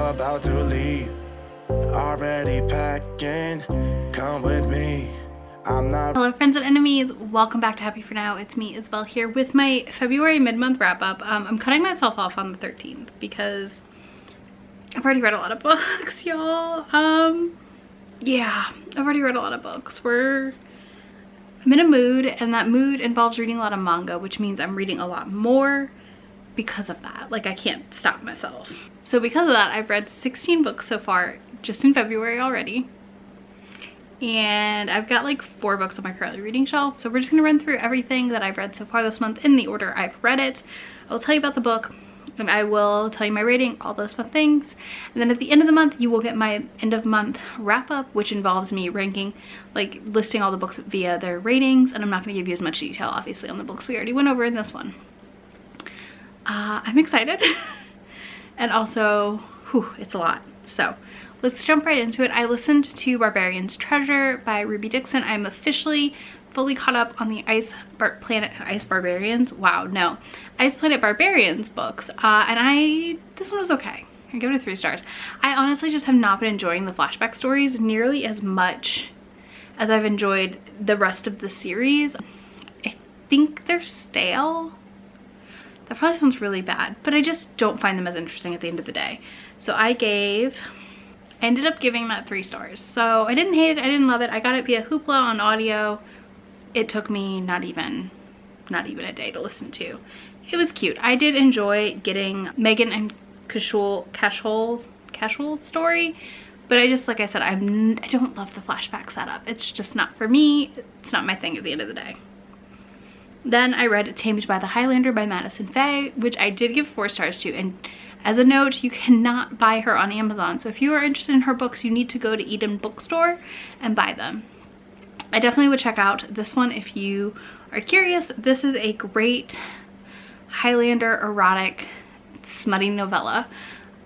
about to leave. Already packing, come with me. I'm not. Hello friends and enemies, welcome back to Happy For Now. It's me Isabel here with my February mid-month wrap-up. I'm cutting myself off on the 13th because I've already read a lot of books, y'all. Yeah, I've already read a lot of books. I'm in a mood, and that mood involves reading a lot of manga, which means I'm reading a lot more because of that. Like, I can't stop myself. So because of that, I've read 16 books so far just in February already. And I've got like 4 books on my currently reading shelf. So we're just gonna run through everything that I've read so far this month in the order I've read it. I'll tell you about the book, and I will tell you my rating, all those fun things. And then at the end of the month, you will get my end of month wrap up, which involves me ranking, like listing all the books via their ratings. And I'm not gonna give you as much detail, obviously, on the books we already went over in this one. I'm excited. And also, whew, it's a lot. So let's jump right into it. I listened to Barbarian's Treasure by Ruby Dixon. I'm officially fully caught up on the Ice Planet Barbarians books. And this one was okay. I give it a 3 stars. I honestly just have not been enjoying the flashback stories nearly as much as I've enjoyed the rest of the series. I think they're stale. That probably sounds really bad, but I just don't find them as interesting at the end of the day. So I ended up giving that 3 stars. So I didn't hate it, I didn't love it. I got it via Hoopla on audio. It took me not even a day to listen to. It was cute. I did enjoy getting Megan and Cashhol's story, but I just, like I said, I don't love the flashback setup. It's just not for me. It's not my thing at the end of the day. Then I read Tamed by the Highlander by Madison Faye, which I did give 4 stars to. And as a note, you cannot buy her on Amazon. So if you are interested in her books, you need to go to Eden Bookstore and buy them. I definitely would check out this one if you are curious. This is a great Highlander erotic smutty novella.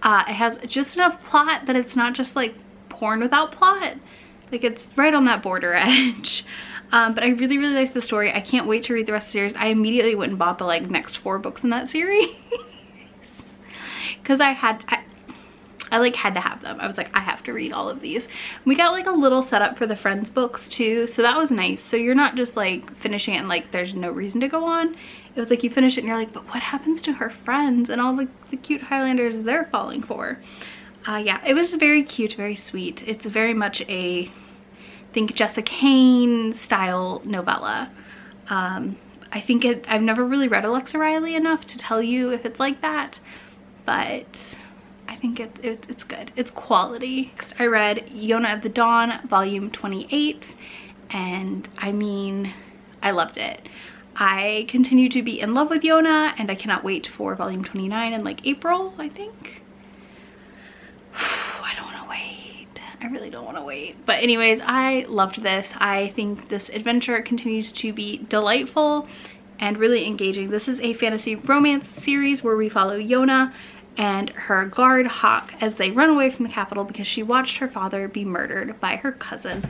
It has just enough plot that it's not just like porn without plot. Like, it's right on that border edge. But I really, really liked the story. I can't wait to read the rest of the series. I immediately went and bought the like next 4 books in that series. Because I like had to have them. I was like, I have to read all of these. We got like a little setup for the Friends books too, so that was nice. So you're not just like finishing it and like there's no reason to go on. It was like you finish it and you're like, but what happens to her friends and all the cute Highlanders they're falling for? Yeah, it was very cute, very sweet. It's very much a, think Jessica Kane style novella. I think I've never really read Alexa Riley enough to tell you if it's like that, but I think it's good. It's quality. Next, I read Leona of the Dawn volume 28, and I mean, I loved it. I continue to be in love with Leona, and I cannot wait for volume 29 in like April, I think. I don't want to wait. I really don't want to wait. But anyways, I loved this. I think this adventure continues to be delightful and really engaging. This is a fantasy romance series where we follow Leona and her guard Hawk as they run away from the capital because she watched her father be murdered by her cousin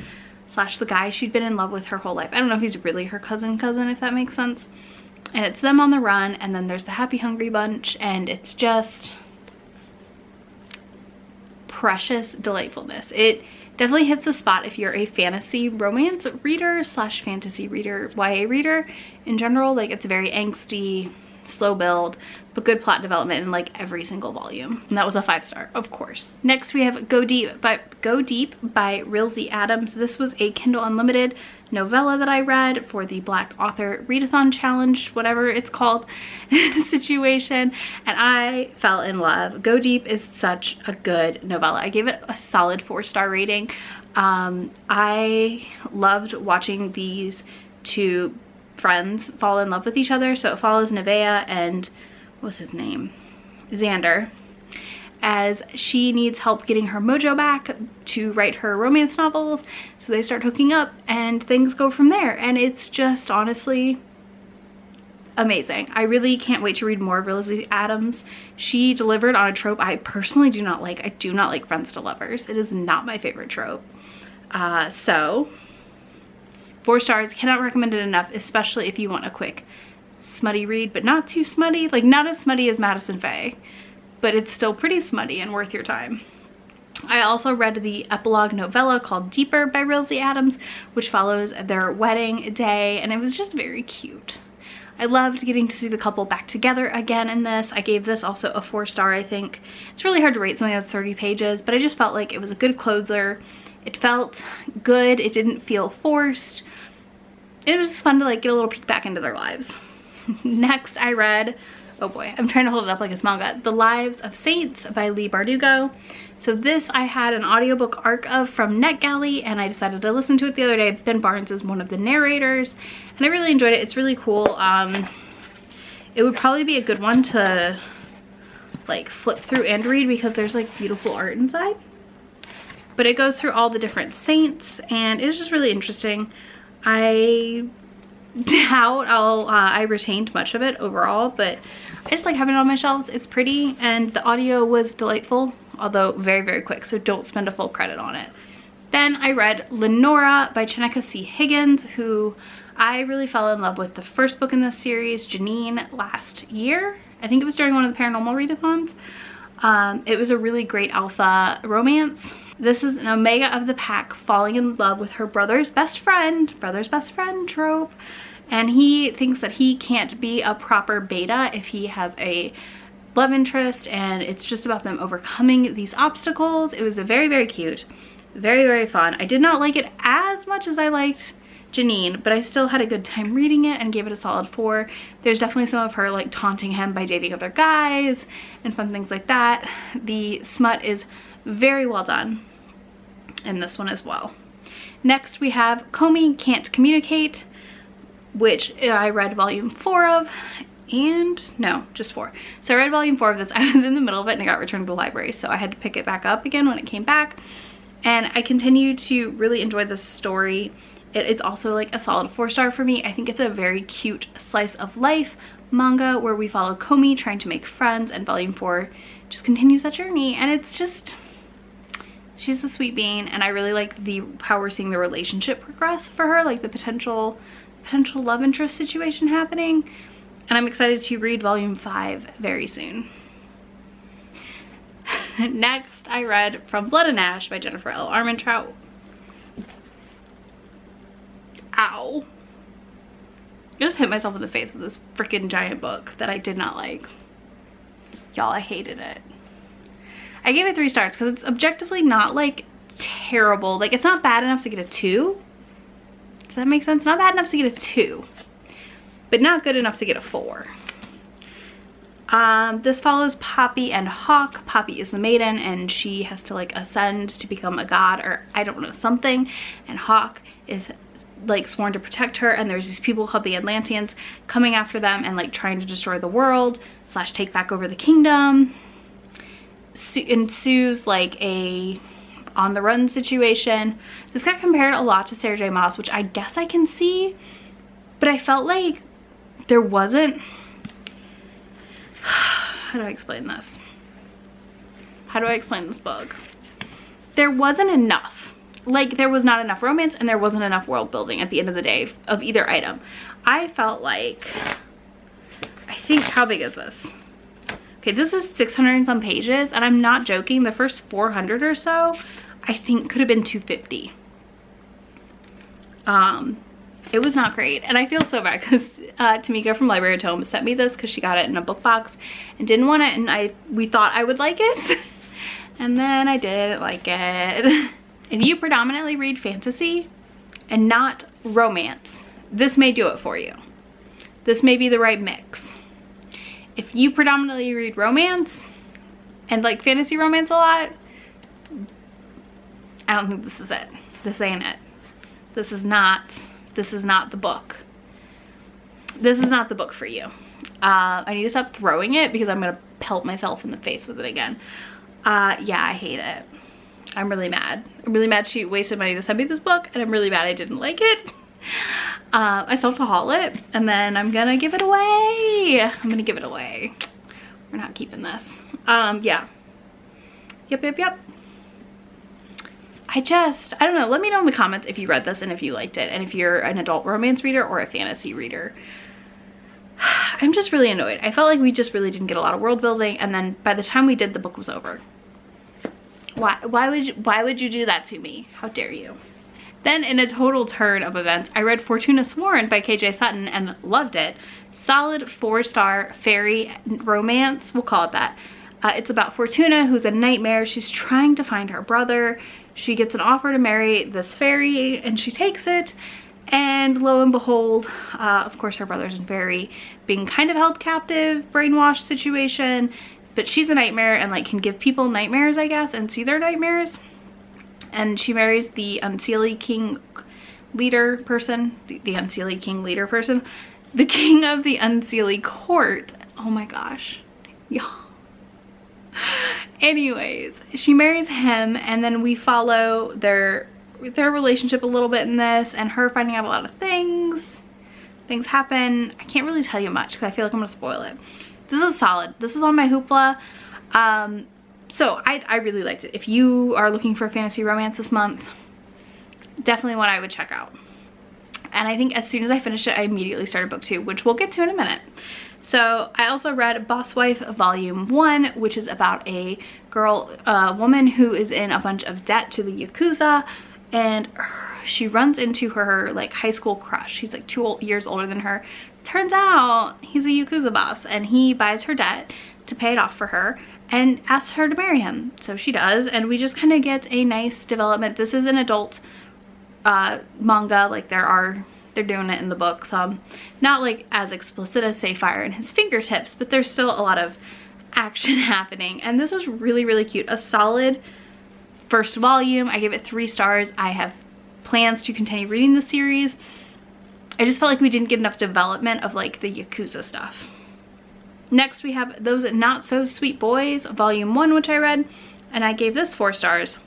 slash the guy she'd been in love with her whole life. I don't know if he's really her cousin, if that makes sense. And it's them on the run, and then there's the Happy Hungry bunch, and it's just precious delightfulness. It definitely hits the spot if you're a fantasy romance reader slash fantasy reader, YA reader in general. Like, it's very angsty, slow build, but good plot development in like every single volume. And that was a 5 star, of course. Next we have Go Deep by Rilzy Adams. This was a Kindle Unlimited novella that I read for the Black Author Readathon Challenge, whatever it's called, situation, and I fell in love. Go Deep is such a good novella. I gave it a solid 4 star rating. I loved watching these 2 friends fall in love with each other. So it follows Nevaeh and what's his name, Xander, as she needs help getting her mojo back to write her romance novels. So they start hooking up and things go from there, and it's just honestly amazing. I really can't wait to read more of Rilzy Adams. She delivered on a trope I personally do not like. I do not like friends to lovers. It is not my favorite trope. So 4 stars, cannot recommend it enough, especially if you want a quick smutty read, but not too smutty, like not as smutty as Madison Faye, but it's still pretty smutty and worth your time. I also read the epilogue novella called Deeper by Rilsey Adams, which follows their wedding day, and it was just very cute. I loved getting to see the couple back together again in this. I gave this also a 4-star, I think. It's really hard to rate something that's 30 pages, but I just felt like it was a good closer. It felt good. It didn't feel forced. It was just fun to like get a little peek back into their lives. Next, I read, oh boy, I'm trying to hold it up like it's manga, The Lives of Saints by Leigh Bardugo. So this I had an audiobook arc of from NetGalley, and I decided to listen to it the other day. Ben Barnes is one of the narrators, and I really enjoyed it. It's really cool. It would probably be a good one to like flip through and read because there's like beautiful art inside. But it goes through all the different saints, and it was just really interesting. I doubt I retained much of it overall, but I just like having it on my shelves. It's pretty, and the audio was delightful, although very, very quick, so don't spend a full credit on it. Then I read Lenora by Chineke C. Higgins, who I really fell in love with the first book in this series, Janine, last year. I think it was during one of the paranormal readathons. It was a really great alpha romance. This is an Omega of the Pack falling in love with her brother's best friend trope, and he thinks that he can't be a proper beta if he has a love interest, and it's just about them overcoming these obstacles. It was a very, very cute, very, very fun. I did not like it as much as I liked Janine, but I still had a good time reading it and gave it a solid 4. There's definitely some of her like taunting him by dating other guys and fun things like that. The smut is very well done in this one as well. Next we have Comet, Can't Communicate, which I read volume 4 of, and no, just 4. So I read volume 4 of this. I was in the middle of it and it got returned to the library, so I had to pick it back up again when it came back, and I continue to really enjoy this story. It is also like a solid 4-star for me. I think it's a very cute slice of life manga where we follow Comet trying to make friends, and volume 4 just continues that journey, and it's just, she's a sweet bean, and I really like how we're seeing the relationship progress for her, like the potential love interest situation happening, and I'm excited to read volume 5 very soon. Next, I read From Blood and Ash by Jennifer L. Armentrout. Ow. I just hit myself in the face with this freaking giant book that I did not like. Y'all, I hated it. I gave it 3 stars because it's objectively not like terrible. Like, it's not bad enough to get a 2. Does that make sense? Not bad enough to get a 2, but not good enough to get a 4. This follows Poppy and Hawk. Poppy is the maiden, and she has to like ascend to become a god, or I don't know, something, and Hawk is like sworn to protect her, and there's these people called the Atlanteans coming after them and like trying to destroy the world / take back over the kingdom. Ensues like a on the run situation. This got compared a lot to Sarah J Maas, which I guess I can see, but I felt like there wasn't, how do I explain this? How do I explain this book? There wasn't enough. Like, there was not enough romance, and there wasn't enough world building at the end of the day of either item. I felt like, I think, how big is this? Okay, this is 600 and some pages, and I'm not joking. The first 400 or so, I think, could have been 250. It was not great, and I feel so bad because Tamika from Library at Home sent me this because she got it in a book box and didn't want it, and we thought I would like it, and then I didn't like it. If you predominantly read fantasy and not romance, this may do it for you. This may be the right mix. If you predominantly read romance and like fantasy romance a lot, I don't think this is it. This ain't it. This is not the book. This is not the book for you. I need to stop throwing it because I'm gonna pelt myself in the face with it again. Yeah, I hate it. I'm really mad. I'm really mad she wasted money to send me this book, and I'm really mad I didn't like it. I still have to haul it, and then I'm gonna give it away. I'm gonna give it away. We're not keeping this. Yeah. Yep. I don't know. Let me know in the comments if you read this and if you liked it, and if you're an adult romance reader or a fantasy reader. I I'm just really annoyed. I felt like we just really didn't get a lot of world building, and then by the time we did, the book was over. Why would you do that to me? How dare you? Then in a total turn of events, I read Fortuna Sworn by KJ Sutton and loved it. Solid 4-star fairy romance, we'll call it that. It's about Fortuna, who's a nightmare. She's trying to find her brother. She gets an offer to marry this fairy and she takes it. And lo and behold, of course her brother's in fairy being kind of held captive, brainwashed situation. But she's a nightmare and like can give people nightmares, I guess, and see their nightmares. And she marries the Unseelie King leader person, the Unseelie King leader person, the king of the Unseelie court. Oh my gosh, yeah. Anyways, she marries him, and then we follow their relationship a little bit in this, and her finding out a lot of things. Things happen. I can't really tell you much because I feel like I'm gonna spoil it. This is solid. This was on my hoopla. So I really liked it. If you are looking for a fantasy romance this month, definitely one I would check out. And I think as soon as I finished it, I immediately started book 2, which we'll get to in a minute. So I also read Boss Wife Volume 1, which is about a woman who is in a bunch of debt to the Yakuza, and she runs into her like high school crush. He's like 2 years older than her. Turns out he's a Yakuza boss, and he buys her debt to pay it off for her and asks her to marry him. So she does, and we just kind of get a nice development. This is an adult manga, like they're doing it in the book, so not like as explicit as say Fire in His Fingertips, but there's still a lot of action happening. And this was really, really cute. A solid first volume. I gave it 3 stars. I have plans to continue reading the series. I just felt like we didn't get enough development of like the Yakuza stuff. Next we have Those Not So Sweet Boys Volume 1, which I read, and I gave this 4 stars.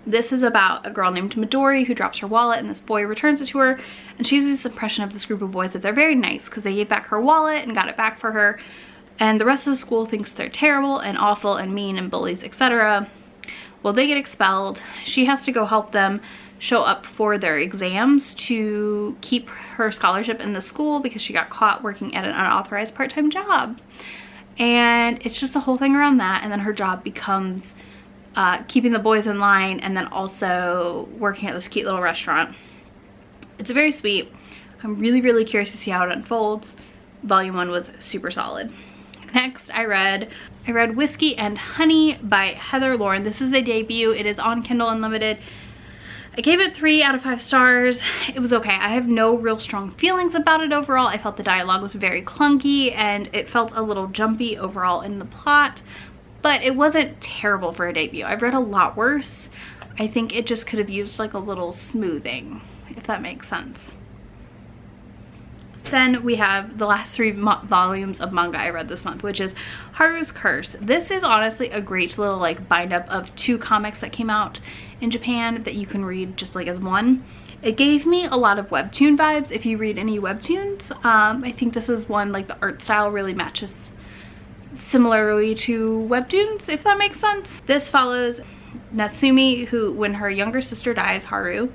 This is about a girl named Midori who drops her wallet, and this boy returns it to her, and she has this impression of this group of boys that they're very nice because they gave back her wallet and got it back for her, and the rest of the school thinks they're terrible and awful and mean and bullies, etc. Well, they get expelled. She has to go help them show up for their exams to keep her scholarship in the school because she got caught working at an unauthorized part-time job. And it's just a whole thing around that, and then her job becomes keeping the boys in line and then also working at this cute little restaurant. It's very sweet. I'm really, really curious to see how it unfolds. Volume 1 was super solid. Next, I read Whiskey and Honey by Heather Lauren. This is a debut. It is on Kindle Unlimited. I gave it 3 out of 5 stars. It was okay. I have no real strong feelings about it overall. I felt the dialogue was very clunky and it felt a little jumpy overall in the plot, but it wasn't terrible for a debut. I've read a lot worse. I think it just could have used like a little smoothing, if that makes sense. Then we have the last 3 volumes of manga I read this month, which is Haru's Curse. This is honestly a great little like bind up of 2 comics that came out in Japan that you can read just like as one. It gave me a lot of webtoon vibes if you read any webtoons. I think this is one like the art style really matches similarly to webtoons, if that makes sense. This follows Natsumi, who when her younger sister dies, Haru,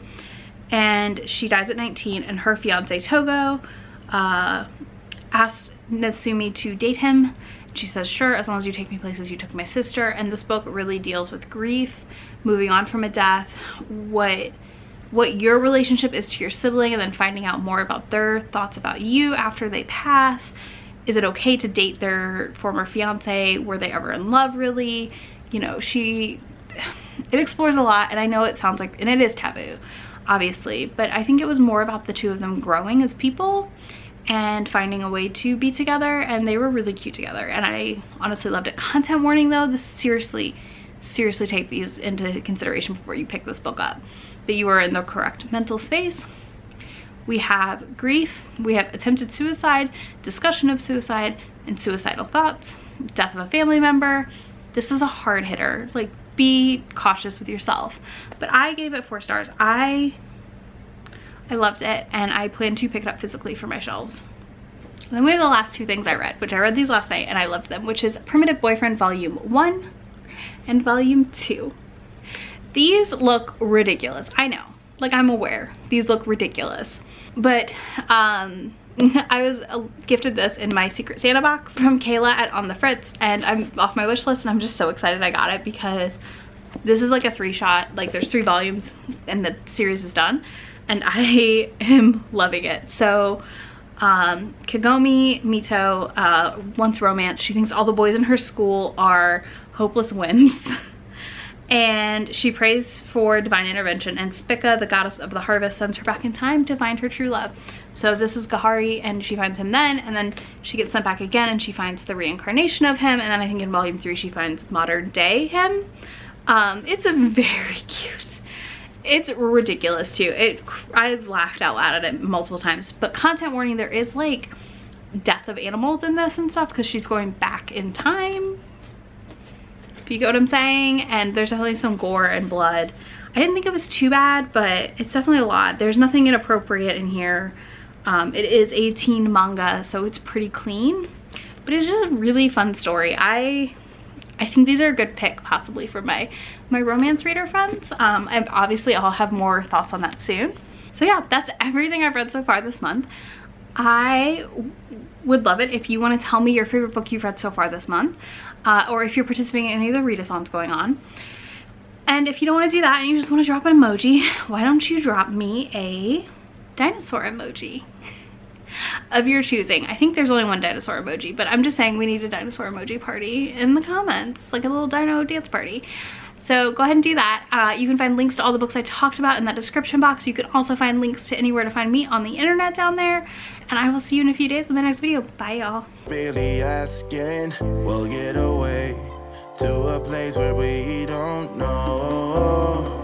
and she dies at 19, and her fiance Togo asked Natsumi to date him. She says, sure, as long as you take me places you took my sister. And this book really deals with grief, moving on from a death, what your relationship is to your sibling, and then finding out more about their thoughts about you after they pass. Is it okay to date their former fiance? Were they ever in love really? You know, it explores a lot, and I know it sounds like, and it is taboo, obviously, but I think it was more about the 2 of them growing as people and finding a way to be together, and they were really cute together, and I honestly loved it. Content warning though, this seriously take these into consideration before you pick this book up, that you are in the correct mental space. We have grief, we have attempted suicide, discussion of suicide, and suicidal thoughts, death of a family member. This is a hard hitter, like be cautious with yourself. But I gave it 4 stars. I loved it, and I plan to pick it up physically for my shelves. And then we have the last 2 things I read, which I read these last night and I loved them, which is Primitive Boyfriend Volume 1 and Volume 2. These look ridiculous. I know, like I'm aware these look ridiculous, but I was gifted this in my Secret Santa box from Kayla at On the Fritz, and I'm off my wish list, and I'm just so excited I got it because this is like a 3-shot, like there's 3 volumes and the series is done, and I am loving it. So Kagome Mito wants romance. She thinks all the boys in her school are hopeless wimps. And she prays for divine intervention, and Spica, the goddess of the harvest, sends her back in time to find her true love. So this is Gahari, and she finds him then, and then she gets sent back again and she finds the reincarnation of him, and then I think in volume 3 she finds modern day him. It's a very cute, it's ridiculous too. I've laughed out loud at it multiple times, but content warning, there is like death of animals in this and stuff because she's going back in time. You get what I'm saying? And there's definitely some gore and blood. I didn't think it was too bad, but it's definitely a lot. There's nothing inappropriate in here. It is a teen manga, so it's pretty clean, but it's just a really fun story. I think these are a good pick possibly for my romance reader friends. And obviously I'll have more thoughts on that soon. So yeah, that's everything I've read so far this month. I would love it if you want to tell me your favorite book you've read so far this month, or if you're participating in any of the readathons going on. And if you don't want to do that and you just want to drop an emoji, why don't you drop me a dinosaur emoji of your choosing. I think there's only one dinosaur emoji, but I'm just saying we need a dinosaur emoji party in the comments, like a little dino dance party. So go ahead and do that. You can find links to all the books I talked about in that description box. You can also find links to anywhere to find me on the internet down there. And I will see you in a few days in my next video. Bye, y'all. Really asking, we'll get away to a place where we don't know.